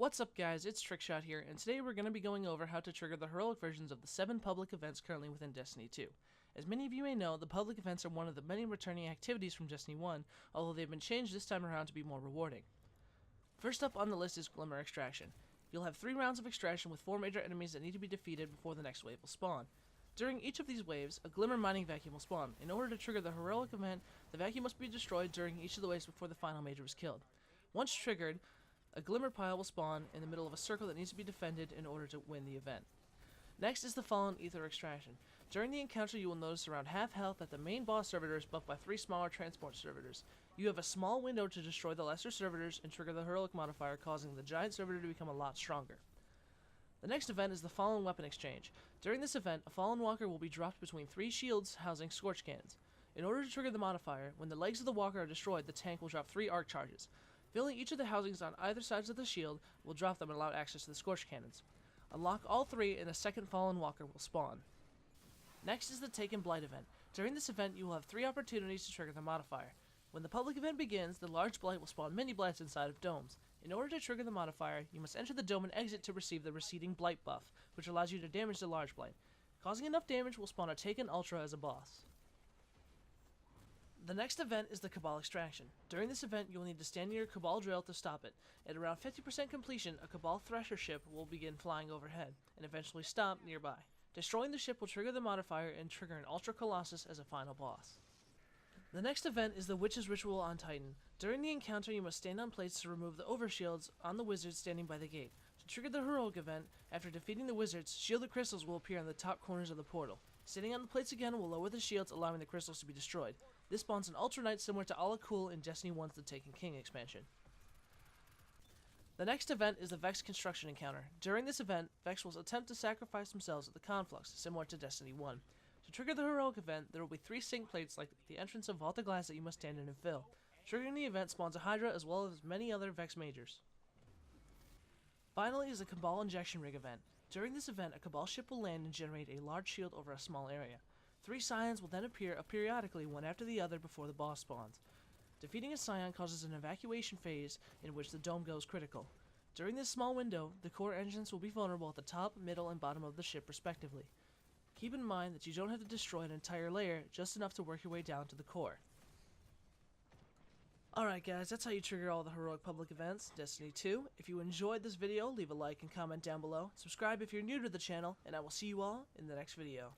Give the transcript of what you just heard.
What's up guys, it's Trickshot here, and today we're going to be going over how to trigger the heroic versions of the 7 public events currently within Destiny 2. As many of you may know, the public events are one of the many returning activities from Destiny 1, although they've been changed this time around to be more rewarding. First up on the list is Cabal Extraction. You'll have 3 rounds of extraction with 4 major enemies that need to be defeated before the next wave will spawn. During each of these waves, a Glimmer mining vacuum will spawn. In order to trigger the heroic event, the vacuum must be destroyed during each of the waves before the final major is killed. Once triggered, a Glimmer pile will spawn in the middle of a circle that needs to be defended in order to win the event. Next is the Fallen Aether Extraction. During the encounter, you will notice around half health that the main boss servitor is buffed by 3 smaller transport servitors. You have a small window to destroy the lesser servitors and trigger the heroic modifier, causing the giant servitor to become a lot stronger. The next event is the Fallen Weapon Exchange. During this event, a Fallen Walker will be dropped between 3 shields housing Scorch Cannons. In order to trigger the modifier, when the legs of the Walker are destroyed, the tank will drop 3 arc charges. Filling each of the housings on either sides of the shield will drop them and allow access to the Scorch Cannons. Unlock all 3 and a second Fallen Walker will spawn. Next is the Taken Blight event. During this event, you will have 3 opportunities to trigger the modifier. When the public event begins, the large Blight will spawn mini Blights inside of domes. In order to trigger the modifier, you must enter the dome and exit to receive the receding Blight buff, which allows you to damage the large Blight. Causing enough damage will spawn a Taken Ultra as a boss. The next event is the Cabal Extraction. During this event, you will need to stand near a Cabal drill to stop it. At around 50% completion, a Cabal Thresher ship will begin flying overhead, and eventually stop nearby. Destroying the ship will trigger the modifier and trigger an Ultra Colossus as a final boss. The next event is the Witch's Ritual on Titan. During the encounter, you must stand on plates to remove the overshields on the wizards standing by the gate. To trigger the heroic event, after defeating the wizards, shielded crystals will appear on the top corners of the portal. Standing on the plates again will lower the shields, allowing the crystals to be destroyed. This spawns an Ultra Knight similar to Ala Kul in Destiny 1's The Taken King expansion. The next event is the Vex Construction encounter. During this event, Vex will attempt to sacrifice themselves at the conflux, similar to Destiny 1. To trigger the heroic event, there will be 3 sink plates like the entrance of Vault of Glass that you must stand in and fill. Triggering the event spawns a Hydra as well as many other Vex majors. Finally is the Cabal Injection Rig event. During this event, a Cabal ship will land and generate a large shield over a small area. 3 Scions will then appear periodically one after the other before the boss spawns. Defeating a Scion causes an evacuation phase in which the dome goes critical. During this small window, the core engines will be vulnerable at the top, middle, and bottom of the ship respectively. Keep in mind that you don't have to destroy an entire layer, just enough to work your way down to the core. Alright guys, that's how you trigger all the heroic public events, Destiny 2. If you enjoyed this video, leave a like and comment down below. Subscribe if you're new to the channel, and I will see you all in the next video.